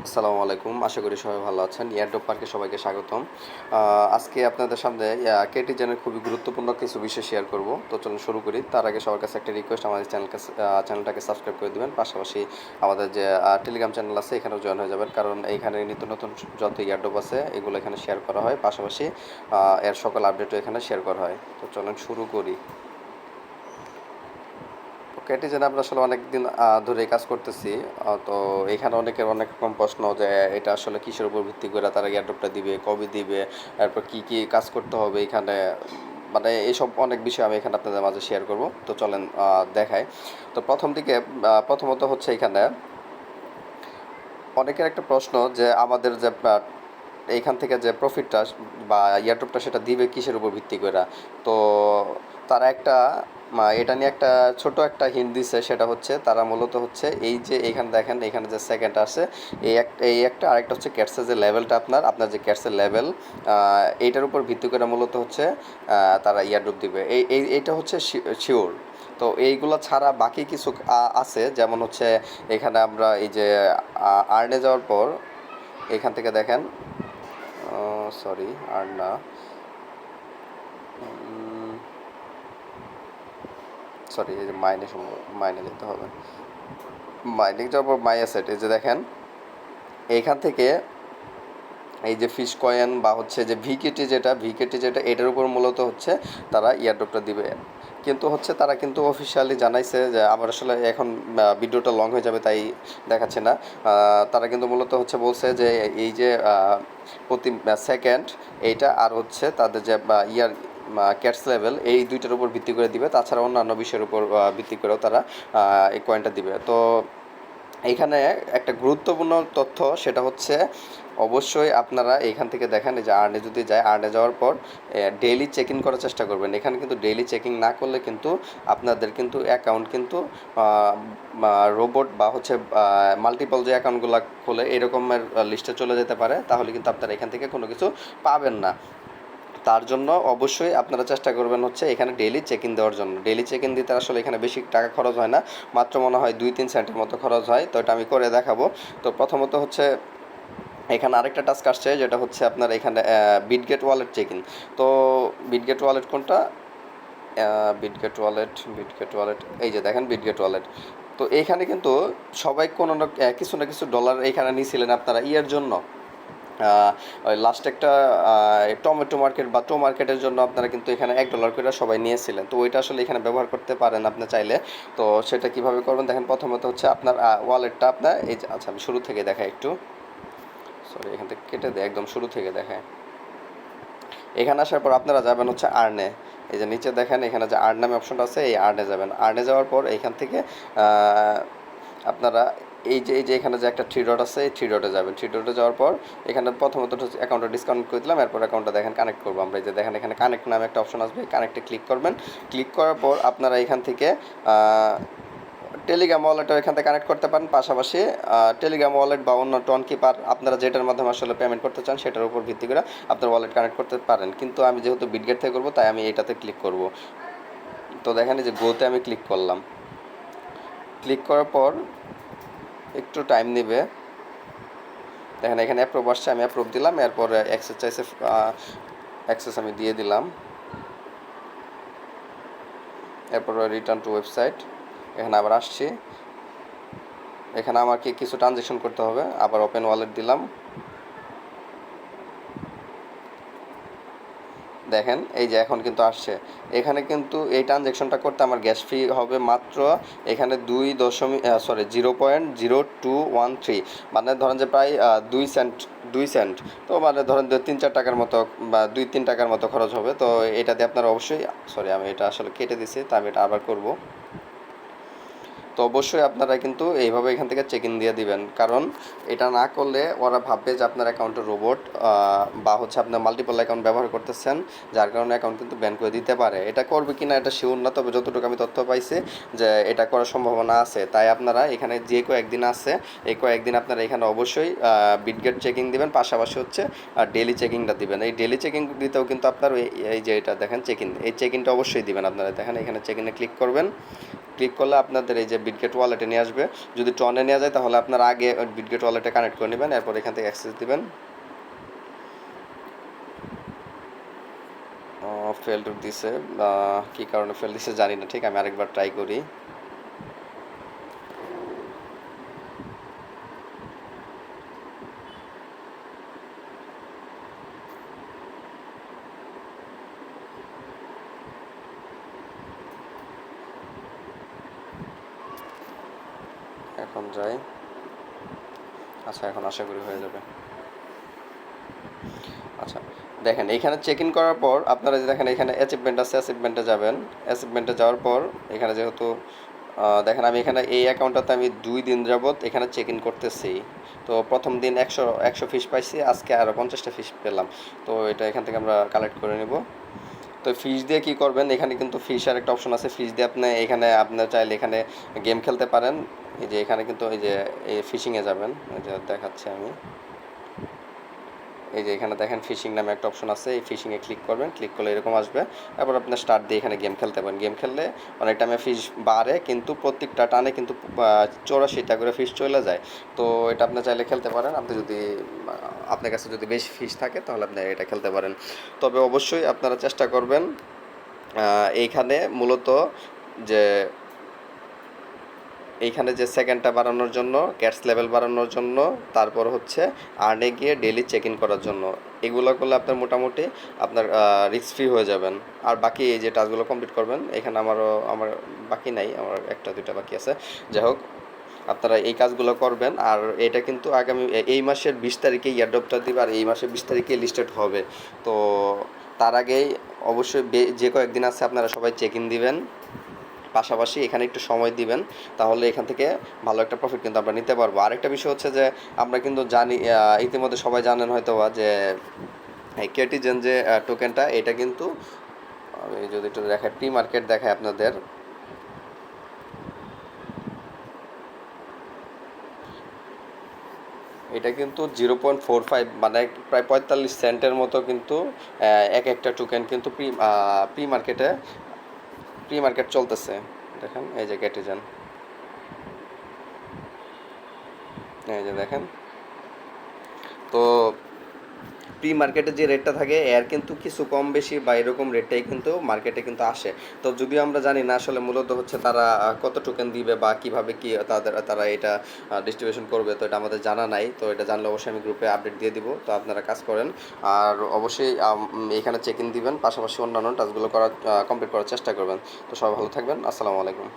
আসসালামু আলাইকুম। আশা করি সবাই ভালো আছেন। এয়ারড্রপ পার্কে সবাইকে স্বাগতম। আজকে আপনাদের সামনে কেটিজেনের খুবই গুরুত্বপূর্ণ কিছু বিষয় শেয়ার করব। তো চলুন শুরু করি। তার আগে সবার কাছে একটা রিকোয়েস্ট, আমাদের চ্যানেলটাকে সাবস্ক্রাইব করে দিবেন। পাশাপাশি আমাদের যে টেলিগ্রাম চ্যানেল আছে এখানেও জয়েন হয়ে যাবেন, কারণ এইখানে নিত্য নতুন যত এয়ারড্রপ আছে এগুলো এখানে শেয়ার করা হয়। পাশাপাশি এর সকল আপডেটও এখানে শেয়ার করা হয়। তো চলুন শুরু করি। কেটিজেন আমরা আসলে অনেক দিন ধরে কাজ করতেছি। তো এখানে অনেকের অনেক রকম প্রশ্ন যে এটা আসলে কিসের উপর ভিত্তি করে তারা এয়ারড্রপটা দিবে, কবে দিবে, তারপর কি কি কাজ করতে হবে এখানে, মানে এইসব অনেক বিষয় আমি এখানে আপনাদের মাঝে শেয়ার করব। তো চলেন দেখাই। তো প্রথমত হচ্ছে এখানে অনেকের একটা প্রশ্ন যে আমাদের যে এইখান থেকে যে প্রফিটটা বা এয়ারড্রপটা সেটা দিবে কিসের উপর ভিত্তি করে। তো তারা একটা এটা নিয়ে একটা ছোট একটা হিন্ট দিছে, সেটা হচ্ছে তারা মূলত হচ্ছে এই যে এইখানে দেখেন, এখানে যে সেকেন্ড আছে এই একটা আরেকটা হচ্ছে ক্যাটসের যে লেভেলটা আপনার যে ক্যাটসের লেভেল, এইটার উপর ভিত্তি করে মূলত হচ্ছে তারা এয়ারড্রপ দিবে। এইটা হচ্ছে শিওর। তো এইগুলো ছাড়া বাকি কিছু আছে, যেমন হচ্ছে এখানে আমরা এই যে আর্নে যাওয়ার পর এখান থেকে দেখেন, সরি আর না, সরি এই যে মাইনে যেতে হবে। মাইনে যাওয়ার পর মাই অ্যাসেট, এই যে দেখেন এইখান থেকে এই যে ফিশ কয়েন বা হচ্ছে যে ভিকেটি যেটা এটার উপর মূলত হচ্ছে তারা ইয়ারড্রপটা দিবে। কিন্তু হচ্ছে তারা কিন্তু অফিসিয়ালি জানাইছে যে, আমার আসলে এখন ভিডিওটা লং হয়ে যাবে তাই দেখাচ্ছে না। তারা কিন্তু মূলত হচ্ছে বলছে যে এই যে প্রতি সেকেন্ড এইটা আর হচ্ছে তাদের যে ইয়ার ক্যাটস লেভেল, এই দুইটার উপর ভিত্তি করে দিবে। তাছাড়া অন্যান্য বিষয়ের উপর ভিত্তি করেও তারা এই কয়েনটা দিবে। তো এইখানে একটা গুরুত্বপূর্ণ তথ্য, সেটা হচ্ছে অবশ্যই আপনারা এইখান থেকে দেখেন, এই যে আর্নে যদি যায়, আর্নে যাওয়ার পর ডেইলি চেক ইন করার চেষ্টা করবেন। এখানে কিন্তু ডেইলি চেকিং না করলে কিন্তু আপনাদের কিন্তু অ্যাকাউন্ট কিন্তু রোবট বা হচ্ছে মাল্টিপল যে অ্যাকাউন্টগুলো খোলে এরকমের লিস্টে চলে যেতে পারে, তাহলে কিন্তু আপনারা এখান থেকে কোনো কিছু পাবেন না। তার জন্য অবশ্যই আপনারা চেষ্টা করবেন হচ্ছে এখানে ডেইলি চেক ইন দেওয়ার জন্য। ডেইলি চেক ইন দিতে আসলে এখানে বেশি টাকা খরচ হয় না, মাত্র মনে হয় 2-3 সেন্টের মতো খরচ হয়। তো এটা আমি করে দেখাবো। তো প্রথমত হচ্ছে এখানে আরেকটা টাস্ক আসছে, যেটা হচ্ছে আপনার এখানে বিটগেট ওয়ালেট চেক ইন। তো বিটগেট ওয়ালেট কোনটা? বিটগেট ওয়ালেট, এই যে দেখেন বিটগেট ওয়ালেট। তো এইখানে কিন্তু সবাই কোনো না কিছু না কিছু ডলার এইখানে নিয়েছিলেন আপনারা ইয়ের জন্য। ওই লাস্ট একটা টমেটো মার্কেট বা টো মার্কেটের জন্য আপনারা কিন্তু এখানে $1 করে সবাই নিয়েছিলেন। তো ওইটা আসলে এখানে ব্যবহার করতে পারেন আপনি চাইলে। তো সেটা কিভাবে করবেন দেখেন, প্রথমত হচ্ছে আপনার ওয়ালেটটা আপনার এই যে, আচ্ছা আমি শুরু থেকে দেখাই একটু, সরি এখান থেকে কেটে দেয়, একদম শুরু থেকে দেখায়। এখানে আসার পর আপনারা যাবেন হচ্ছে আর্নে। এই যে নিচে দেখেন এখানে যে আর্ন নামে অপশনটা আছে, এই আর্নে যাবেন। আর্নে যাওয়ার পর এইখান থেকে আপনারা এই যে এখানে যে একটা থ্রি ডট আছে, এই থ্রি ডটে যাবেন। থ্রি ডটে যাওয়ার পর এখানে প্রথমত অ্যাকাউন্টটা ডিসকাউন্ট করে দিলাম, এরপর অ্যাকাউন্টটা দেখেন কানেক্ট করবো আমরা। এই যে দেখেন এখানে কানেক্ট নামে একটা অপশন আসবে, কানেক্টে ক্লিক করবেন। ক্লিক করার পর আপনারা এখান থেকে টেলিগ্রাম ওয়ালেটও এখান থেকে কানেক্ট করতে পারেন। পাশাপাশি টেলিগ্রাম ওয়ালেট বা অন্য টোন কিপার আপনারা যেটার মাধ্যমে আসলে পেমেন্ট করতে চান সেটার উপর ভিত্তি করে আপনার ওয়ালেট কানেক্ট করতে পারেন। কিন্তু আমি যেহেতু বিটগেট থেকে করবো তাই আমি এটাতে ক্লিক করব। তো দেখেন এই যে গোতে আমি ক্লিক করলাম। ক্লিক করার পর একটু টাইম নেবে। দেখেন এখানে অ্যাপ্রুভ আসছে, আমি অ্যাপ্রুভ দিলাম। এরপর অ্যাক্সেস আমি দিয়ে দিলাম। এরপর রিটার্ন টু ওয়েবসাইট, এখানে আবার আসছি। এখানে আমাকে কিছু ট্রানজ্যাকশন করতে হবে, আবার ওপেন ওয়ালেট দিলাম। দেখেন এই যে এখন কিন্তু আসছে। এখানে কিন্তু এই ট্রানজ্যাকশনটা করতে আমার গ্যাস ফি হবে মাত্র এখানে 0.0213, মানে ধরেন যে প্রায় 2 সেন্ট। তো মানে ধরেন 3-4 টাকার মতো বা 2-3 টাকার মতো খরচ হবে। তো এটাতে আপনারা অবশ্যই, সরি আমি এটা আসলে কেটে দিছি, তা আমি এটা আবার করব। তো অবশ্যই আপনারা কিন্তু এইভাবে এখান থেকে চেক ইন দিয়ে দিবেন, কারণ এটা না করলে ওরা ভাববে যে আপনার অ্যাকাউন্টে রোবট বা হচ্ছে আপনার মাল্টিপল অ্যাকাউন্ট ব্যবহার করতেছেন, যার কারণে অ্যাকাউন্ট কিন্তু ব্যান করে দিতে পারে। এটা করবে কি না এটা শিওর না, তবে যতটুকু আমি তথ্য পাইছি যে এটা করার সম্ভাবনা আছে। তাই আপনারা এখানে যে কয়েকদিন আছে এই কয়েকদিন আপনারা এখানে অবশ্যই বিটগেট চেকিং দিবেন, পাশাপাশি হচ্ছে ডেলি চেকিংটা দিবেন। এই ডেলি চেকিং দিতেও কিন্তু আপনার এই যে এটা দেখেন চেক ইন, এই চেক ইনটা অবশ্যই দিবেন আপনারা। দেখেন এখানে চেক ইনে ক্লিক করবেন। ক্লিক করলে আপনাদের এই যে বিটগেট ওয়ালেটে নিয়ে আসবে। যদি ট্রনে নেওয়া যায় তাহলে আপনারা আগে বিটগেট ওয়ালেটে কানেক্ট করে নেবেন, এরপর এখান থেকে অ্যাক্সেস দিবেন। ফেল দিছে, কী কারণে ফেল দিছে জানি না, ঠিক আমি আরেকবার ট্রাই করি। এখন যাই, আচ্ছা এখন আশা করি হয়ে যাবে। আচ্ছা দেখেন এইখানে চেক ইন করার পর আপনারা যে দেখেন এখানে অ্যাচিভমেন্ট আছে, অ্যাচিভমেন্টে যাবেন। অ্যাচিভমেন্টে যাওয়ার পর এখানে যেহেতু দেখেন আমি এখানে এই অ্যাকাউন্টটাতে আমি 2 দিন যাবত এখানে চেক ইন করতেছি। তো প্রথম দিন 100 ফিস পাইছি, আজকে আরও 50টা ফিস পেলাম। তো এটা এখান থেকে আমরা কালেক্ট করে নেব। তো ফিস দিয়ে কী করবেন, এখানে কিন্তু ফিস একটা অপশন আছে। ফিস দিয়ে আপনি এখানে আপনার চাইলে এখানে গেম খেলতে পারেন। এই যে এখানে কিন্তু এই যে এই ফিশিংয়ে যাবেন, এই যে দেখাচ্ছি আমি। এই যে এখানে দেখেন ফিশিং নামে একটা অপশন আছে, এই ফিশিংয়ে ক্লিক করবেন। ক্লিক করলে এরকম আসবে। তারপর আপনার স্টার্ট দিয়ে এখানে গেম খেলতে পারেন। গেম খেললে অনেক টাইমে ফিস বাড়ে, কিন্তু প্রত্যেকটা টানে কিন্তু 84টা করে ফিস চলে যায়। তো এটা আপনি চাইলে খেলতে পারেন। আপনি যদি আপনার কাছে যদি বেশি ফিস থাকে তাহলে আপনি এটা খেলতে পারেন। তবে অবশ্যই আপনারা চেষ্টা করবেন এইখানে মূলত যে এইখানে যে সেকেন্ডটা বাড়ানোর জন্য, ক্যাটস লেভেল বাড়ানোর জন্য, তারপর হচ্ছে আর্নে গিয়ে ডেলি চেক ইন করার জন্য, এগুলো করলে আপনার মোটামুটি আপনার রিস্ক ফ্রি হয়ে যাবেন। আর বাকি এই যে টাস্কগুলো কমপ্লিট করবেন, এখানে আমার বাকি নাই, আমার 1-2টা বাকি আছে। যাই হোক, আপনারা এই কাজগুলো করবেন। আর এটা কিন্তু আগামী এই মাসের 20 তারিখে ইয়ারড্রপটা দিবে, আর এই মাসের 20 তারিখে লিস্টেড হবে। তো তার আগেই অবশ্যই যে কয়েকদিন আছে আপনারা সবাই চেক ইন দিবেন, পাশাপাশি এখানে একটু সময় দিবেন। তাহলে এখান থেকে ভালো একটা প্রফিট কিন্তু আমরা নিতে পারবো। আরেকটা বিষয় হচ্ছে যে আমরা কিন্তু জানি, ইতিমধ্যে সবাই জানেন হয়তো বা, যে এই কেটিজেন যে টোকেনটা, এটা কিন্তু আমি যদি একটু দেখাই, প্রি মার্কেট দেখায় আপনাদের, এটা কিন্তু 0.45 মানে প্রায় 45 সেন্টের মতো কিন্তু এক একটা টোকেন কিন্তু প্রি মার্কেট চলতেছে। দেখেন এই যে কেটিজেন, এই যে দেখেন। তো প্রি মার্কেটে যে রেটটা থাকে এর কিন্তু কিছু কম বেশি বা এরকম রেটটাই কিন্তু মার্কেটে কিন্তু আসে। তো যদিও আমরা জানি না আসলে মূলত হচ্ছে তারা কত টোকেন দিবে বা কিভাবে কি তারা এটা ডিস্ট্রিবিউশন করবে, তো এটা আমাদের জানা নাই। তো এটা জানলে অবশ্যই আমি গ্রুপে আপডেট দিয়ে দিব। তো আপনারা কাজ করেন, আর অবশ্যই এখানে চেক ইন দিবেন, পাশাপাশি অন্যান্য টাস্কগুলো কমপ্লিট করার চেষ্টা করবেন। তো সবাই ভালো থাকবেন। আসসালামু আলাইকুম।